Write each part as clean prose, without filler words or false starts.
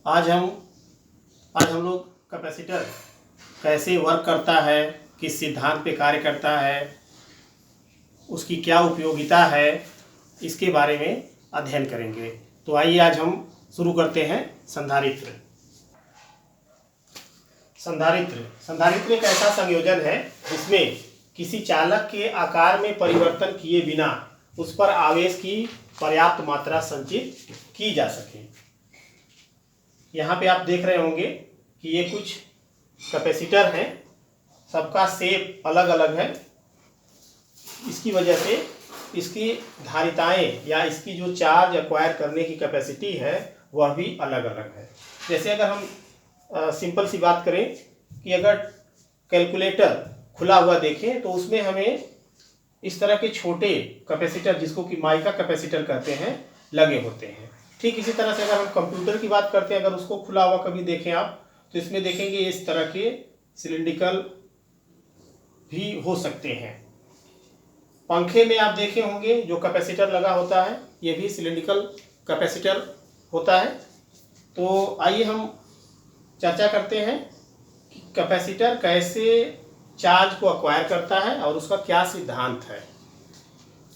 आज हम आज हम लोग कैपेसिटर कैसे वर्क करता है, किस सिद्धांत पे कार्य करता है, उसकी क्या उपयोगिता है, इसके बारे में अध्ययन करेंगे। तो आइए आज हम शुरू करते हैं। संधारित्र संधारित्र एक ऐसा संयोजन है जिसमें किसी चालक के आकार में परिवर्तन किए बिना उस पर आवेश की पर्याप्त मात्रा संचित की जा सके। यहाँ पे आप देख रहे होंगे कि ये कुछ कैपेसिटर हैं, सबका शेप अलग अलग है। इसकी वजह से इसकी धारिताएं या इसकी जो चार्ज एक्वायर करने की कैपेसिटी है वह भी अलग अलग है। जैसे अगर हम सिंपल सी बात करें कि अगर कैलकुलेटर खुला हुआ देखें तो उसमें हमें इस तरह के छोटे कैपेसिटर, जिसको कि माइका कैपेसिटर कहते हैं, लगे होते हैं। ठीक इसी तरह से अगर हम कंप्यूटर की बात करते हैं, अगर उसको खुला हुआ कभी देखें आप, तो इसमें देखेंगे इस तरह के सिलिंड्रिकल भी हो सकते हैं। पंखे में आप देखे होंगे जो कैपेसिटर लगा होता है, ये भी सिलिंड्रिकल कैपेसिटर होता है। तो आइए हम चर्चा करते हैं कि कैपेसिटर कैसे चार्ज को एक्वायर करता है और उसका क्या सिद्धांत है।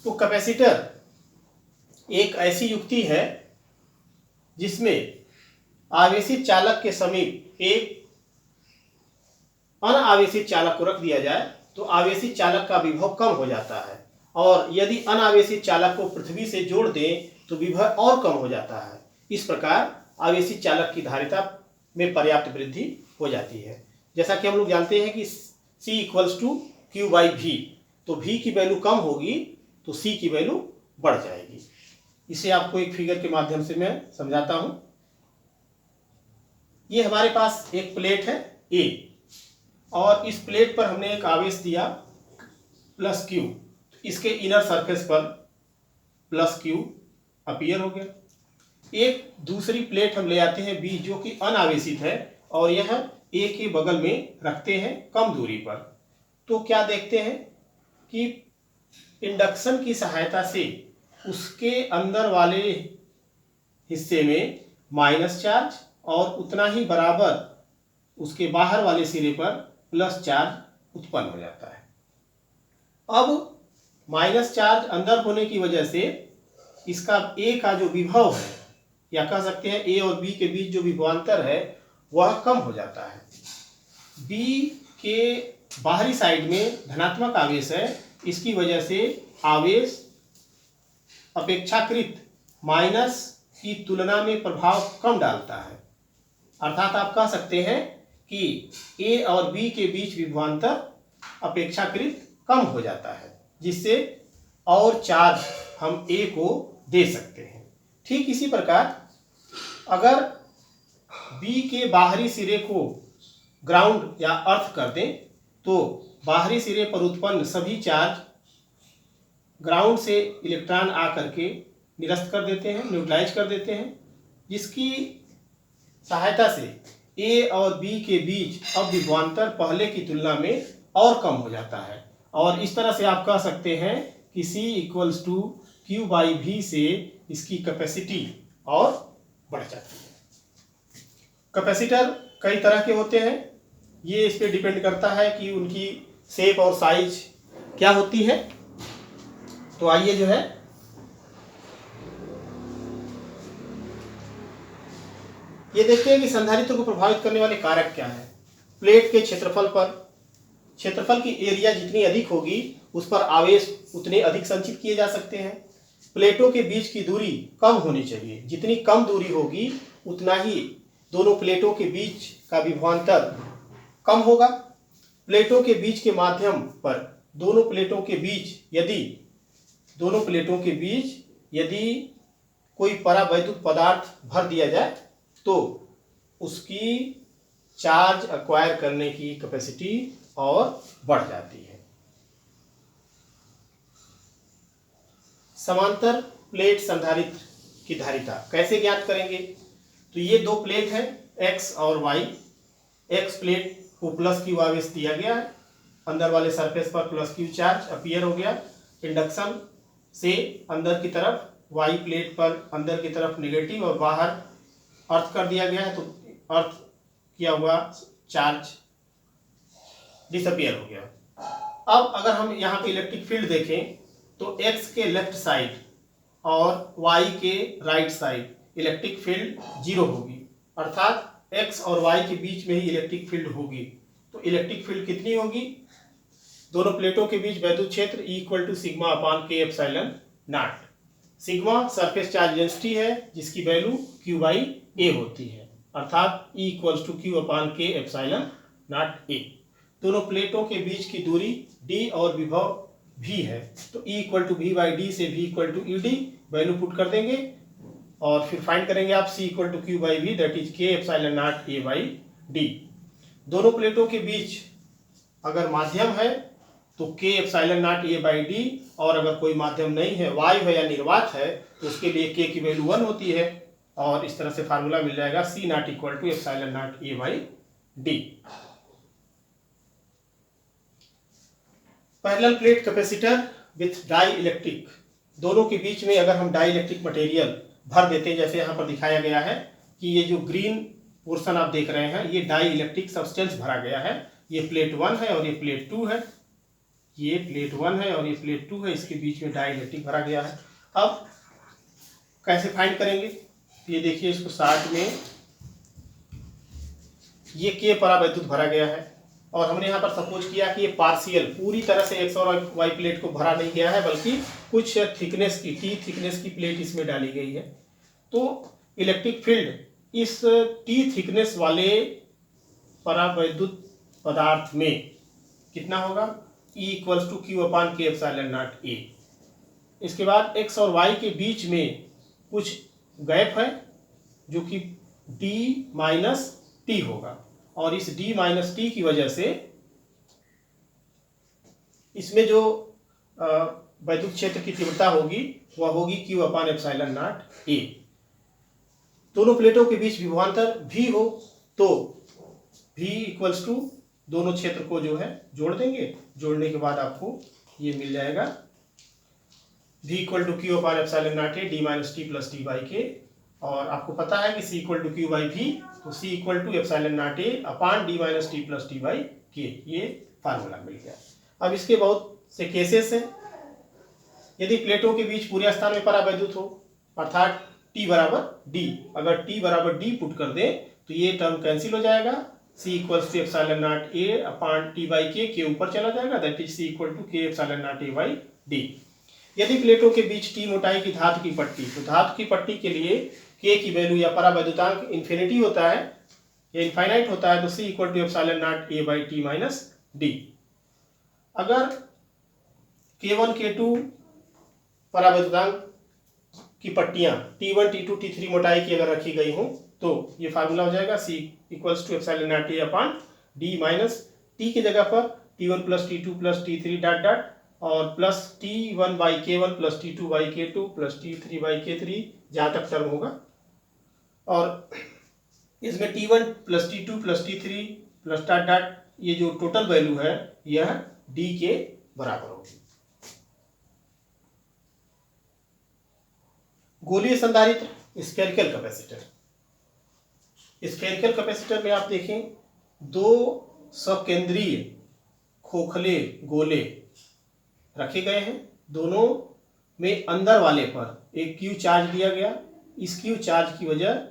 तो कैपेसिटर एक ऐसी युक्ति है जिसमें आवेशित चालक के समीप एक अनावेशित चालक को रख दिया जाए तो आवेशित चालक का विभव कम हो जाता है, और यदि अनावेशित चालक को पृथ्वी से जोड़ दें तो विभव और कम हो जाता है। इस प्रकार आवेशित चालक की धारिता में पर्याप्त वृद्धि हो जाती है। जैसा कि हम लोग जानते हैं कि C = Q/V, तो V की वैल्यू कम होगी तो C की वैल्यू बढ़ जाएगी। इसे आपको एक फिगर के माध्यम से मैं समझाता हूं। ये हमारे पास एक प्लेट है A, और इस प्लेट पर हमने एक आवेश दिया +Q। इसके इनर सरफेस पर +Q अपीयर हो गया। एक दूसरी प्लेट हम ले आते हैं B, जो कि अनावेशित है, और यह A के बगल में रखते हैं कम दूरी पर। तो क्या देखते हैं कि इंडक्शन की सहायता से उसके अंदर वाले हिस्से में माइनस चार्ज और उतना ही बराबर उसके बाहर वाले सिरे पर प्लस चार्ज उत्पन्न हो जाता है। अब माइनस चार्ज अंदर होने की वजह से इसका A का जो विभव है, या कह सकते हैं A और B के बीच जो विभवांतर है, वह कम हो जाता है। B के बाहरी साइड में धनात्मक आवेश है, इसकी वजह से आवेश अपेक्षाकृत माइनस की तुलना में प्रभाव कम डालता है। अर्थात आप कह सकते हैं कि A और B के बीच विभवांतर अपेक्षाकृत कम हो जाता है, जिससे और चार्ज हम A को दे सकते हैं। ठीक इसी प्रकार अगर B के बाहरी सिरे को ग्राउंड या अर्थ कर दें तो बाहरी सिरे पर उत्पन्न सभी चार्ज ग्राउंड से इलेक्ट्रॉन आकर के निरस्त कर देते हैं, न्यूट्रलाइज कर देते हैं, जिसकी सहायता से A और B के बीच अब विभवांतर पहले की तुलना में और कम हो जाता है। और इस तरह से आप कह सकते हैं कि C = Q/V से इसकी कैपेसिटी और बढ़ जाती है। कैपेसिटर कई तरह के होते हैं, ये इस पे डिपेंड करता है कि उनकी शेप और साइज क्या होती है। तो आइए जो है ये देखते हैं कि संधारित्र को प्रभावित करने वाले कारक क्या है। प्लेट के क्षेत्रफल की एरिया जितनी अधिक होगी उस पर आवेश उतने अधिक संचित किए जा सकते हैं। प्लेटों के बीच की दूरी कम होनी चाहिए, जितनी कम दूरी होगी उतना ही दोनों प्लेटों के बीच का विभवांतर कम होगा। प्लेटों के बीच के माध्यम पर दोनों प्लेटों के बीच यदि कोई परावैद्युत पदार्थ भर दिया जाए तो उसकी चार्ज एक्वायर करने की कैपेसिटी और बढ़ जाती है। समांतर प्लेट संधारित्र की धारिता कैसे ज्ञात करेंगे? तो ये दो प्लेट है X और Y। X प्लेट को +Q आवेश दिया गया है, अंदर वाले सरफेस पर +Q चार्ज अपीयर हो गया। इंडक्शन से अंदर की तरफ Y प्लेट पर अंदर की तरफ नेगेटिव और बाहर अर्थ कर दिया गया है, तो अर्थ किया हुआ चार्ज डिसअपियर हो गया। अब अगर हम यहाँ पे इलेक्ट्रिक फील्ड देखें तो x के लेफ्ट साइड और y के right side electric field zero होगी, अर्थात x और y के बीच में ही इलेक्ट्रिक फील्ड होगी। तो इलेक्ट्रिक फील्ड कितनी होगी? दोनों प्लेटों के बीच वैद्युत क्षेत्र E equal to sigma upon K epsilon naught. Sigma surface charge density है जिसकी वैल्यू Q बाई A होती है, अर्थात E equal to Q upon K epsilon naught A। दोनों प्लेटों के बीच की दूरी D और विभव V है, तो E equal to V by D से V equal to ED value put कर देंगे और फिर फाइंड करेंगे आप C equal to Q by V, that is K epsilon naught A by D। दोनों प्लेटों के बीच अगर माध्यम है तो K epsilon naught A by D, और अगर कोई माध्यम नहीं है, वायु है या निर्वात है, तो उसके लिए K की वैल्यू 1 होती है और इस तरह से फार्मूला मिल जाएगा C naught equal to epsilon naught A by D। Parallel plate capacitor with dielectric, दोनों के बीच में अगर हम डाई इलेक्ट्रिक मटेरियल भर देते हैं, जैसे यहाँ पर दिखाया गया है कि ये जो ग्रीन पोर्शन आप देख रहे हैं ये डाई इलेक्ट्रिक सब्सटेंस भरा गया है। ये प्लेट 1 है और ये प्लेट 2 है, ये प्लेट 1 है और ये प्लेट 2 है, इसके बीच में डाई इलेक्ट्रिक भरा गया है। अब कैसे फाइंड करेंगे? ये देखिए, इसको 60 में ये के परावैद्युत भरा गया है और हमने यहाँ पर सपोज किया कि ये पार्शियल पूरी तरह से एक्स और वाई प्लेट को भरा नहीं गया है, बल्कि कुछ थिकनेस की टी थिकनेस की प्लेट इसमें डाली गई है। तो इलेक्ट्रिक फील्ड इस टी थिकनेस वाले परावैद्युत पदार्थ में कितना होगा? E equals to Q upon K epsilon naught A। इसके बाद x और y के बीच में कुछ गैप है जो कि d माइनस टी होगा, और इस d माइनस टी की वजह से इसमें जो वैद्युत क्षेत्र की तीव्रता होगी वह होगी Q upon epsilon naught A। दोनों प्लेटों के बीच विभवांतर V हो तो V इक्वल्स टू दोनों क्षेत्र को जो है जोड़ देंगे, जोड़ने के बाद आपको ये मिल जाएगा V equal to Q upon epsilon naught A D minus T plus T by K, और आपको पता है कि C equal to Q by V, तो C equal to epsilon naught A upon D minus T plus T by K, ये formula मिल गया। अब इसके बहुत से केसेस हैं। यदि प्लेटों के बीच पूरे स्थान में परावैद्युत हो, अर्थात T बराबर D, अगर T बराबर D पुट कर दें तो ये टर्म कैंसिल हो जाएगा। C equals to epsilon naught A upon T by K ऊपर चला जाएगा, that is C equal to K epsilon naught A by D। यदि प्लेटों के बीच T मोटाई की धातु की पट्टी, तो धातु की पट्टी के लिए K की वैल्यू या परावैद्युतांक इन्फिनिटी होता है या इनफाइनाइट होता है, तो C equal to epsilon naught A by T minus D। अगर K1 K2 परावैद्युतांक की पट्टियां T1 T2 T3 मोटाई की अगर रखी गई हो तो ये फार्मूला हो जाएगा C equals to epsilon naught A upon D minus T की जगह पर T1 plus T2 plus T3 dot dot और plus T1 by K1 plus T2 by K2 plus T3 by K3 जहाँ तक टर्म होगा, और इसमें T1 plus T2 plus T3 plus dot dot ये जो टोटल वैल्यू है यह D के बराबर होगी। गोलीय संधारित्र स्फेरिकल कैपेसिटर, स्फेरिकल कैपेसिटर में आप देखें दो सकेंद्रीय खोखले गोले रखे गए हैं, दोनों में अंदर वाले पर एक Q चार्ज दिया गया। इस Q चार्ज की वजह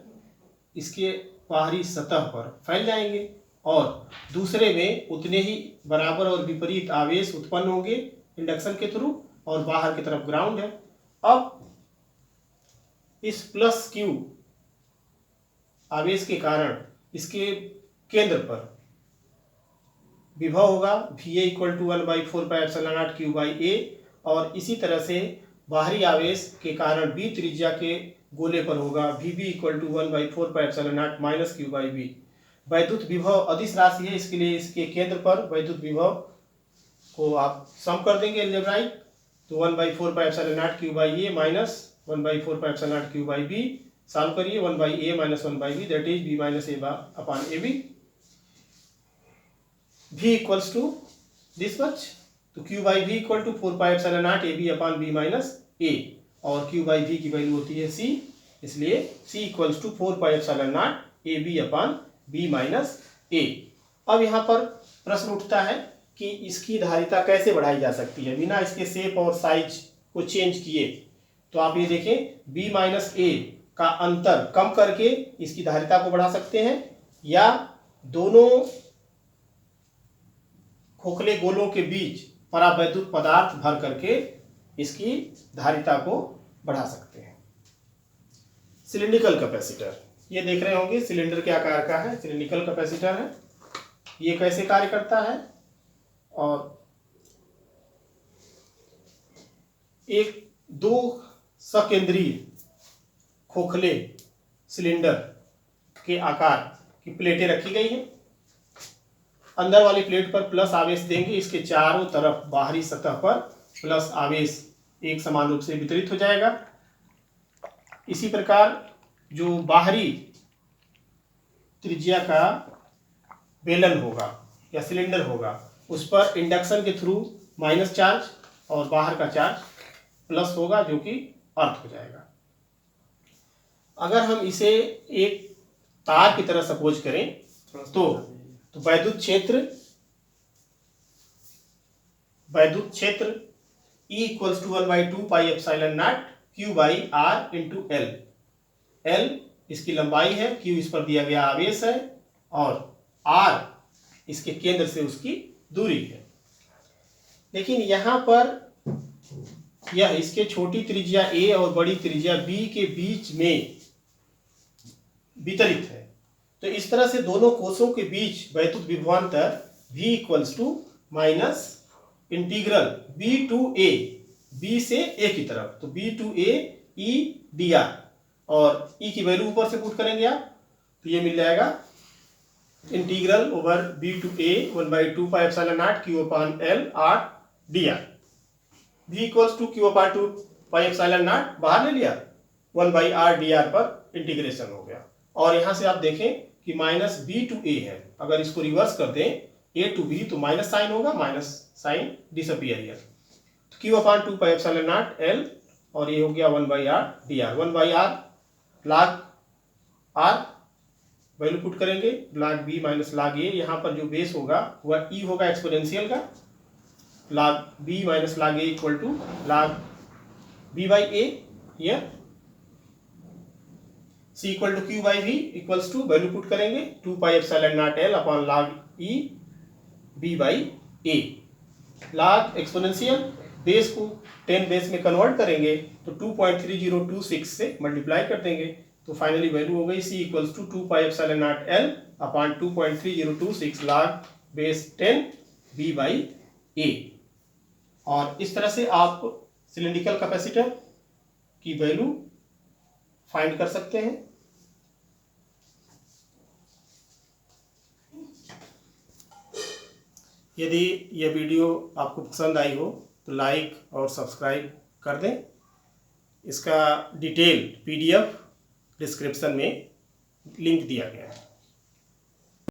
इसके बाहरी सतह पर फैल जाएंगे और दूसरे में उतने ही बराबर और विपरीत आवेश उत्पन्न होंगे इंडक्शन के थ्रू, और बाहर की तरफ ग्राउंड है। अब इस प्लस Q आवेश के कारण इसके केंद्र पर विभव होगा VA equal to 1/4 pi epsilon naught Q by A, और इसी तरह से बाहरी आवेश के कारण B त्रिज्या के गोले पर होगा VB equal to 1/4 pi epsilon naught minus Q by B। वैद्युत विभव अदिश राशि है, इसके लिए इसके केंद्र पर वैद्युत विभव को आप सम कर देंगे अलजेब्राइक, तो 1/4 pi epsilon naught Q by A minus 1/4 pi epsilon naught Q by B, solve करिए 1/A minus 1/B, that is B minus A upon AB। V equals to this much, तो Q by V equal to 4 pi epsilon naught AB upon B minus A, और Q by V की value होती है C। इसलिए C equals to 4 pi epsilon naught A B upon B minus ए। अब यहाँ पर प्रश्न उठता है कि इसकी धारिता कैसे बढ़ाई जा सकती है बिना इसके शेप और साइज को चेंज किए। तो आप ये देखें बी माइनस ए का अंतर कम करके इसकी धारिता को बढ़ा सकते हैं, या दोनों खोखले गोलों के बीच परावैद्युत पदार्थ भर करके इसकी धारिता को बढ़ा सकते हैं। सिलिंड्रिकल कैपेसिटर, ये देख रहे होंगे सिलेंडर के आकार का है, सिलिंड्रिकल कैपेसिटर है। ये कैसे कार्य करता है, और एक दो सकेंद्रीय खोखले सिलेंडर के आकार की प्लेटें रखी गई हैं। अंदर वाली प्लेट पर प्लस आवेश देंगे, इसके चारों तरफ बाहरी सतह पर प्लस आवेश एक समान रूप से वितरित हो जाएगा। इसी प्रकार जो बाहरी त्रिज्या का बेलन होगा या सिलेंडर होगा, उस पर इंडक्शन के थ्रू माइनस चार्ज और बाहर का चार्ज प्लस होगा, जो कि अर्थ हो जाएगा। अगर हम इसे एक तार की तरह सपोज करें तो वैद्युत क्षेत्र E equals to 1/2 pi epsilon naught Q by R into L। L इसकी लंबाई है, Q इस पर दिया गया आवेश है, और R इसके केंद्र से उसकी दूरी है। लेकिन यहाँ पर यह इसके छोटी त्रिज्या A और बड़ी त्रिज्या B के बीच में वितरित है। तो इस तरह से दोनों कोषों के बीच वैद्युत विभवांतर V equals to minus integral B to A, B से A की तरफ, तो B to A E dr, और E की वैल्यू ऊपर से पुट करेंगे आप, तो ये मिल जाएगा integral over B to A 1/2 pi epsilon naught Q upon L R dr। V equals to Q upon 2 pi epsilon naught बाहर ले लिया, 1/r dr पर इंटीग्रेशन हो गया। और यहाँ से आप देखें कि माइनस B टू A है, अगर इसको रिवर्स कर दें A टू B तो माइनस साइन होगा, माइनस साइन डिसअपियर हियर। तो Q upon 2 pi epsilon naught L, और ये हो गया 1/r dr। 1/r log r value put करेंगे, log B minus log A। यहाँ पर जो बेस होगा वह E होगा एक्सपोनेंशियल का, log B minus log A equal to log B by A here. C equal to Q by V equals to value put करेंगे 2 pi epsilon naught L upon log E B by A। log exponential base को 10 base में convert करेंगे तो 2.3026 से multiply कर देंगे, तो finally value हो गई C equals to 2 pi epsilon naught L upon 2.3026 log base 10 B by A। और इस तरह से आप सिलिंड्रिकल कैपेसिटर की वैल्यू फाइंड कर सकते हैं। यदि यह वीडियो आपको पसंद आई हो तो लाइक और सब्सक्राइब कर दें। इसका डिटेल PDF डिस्क्रिप्शन में लिंक दिया गया है।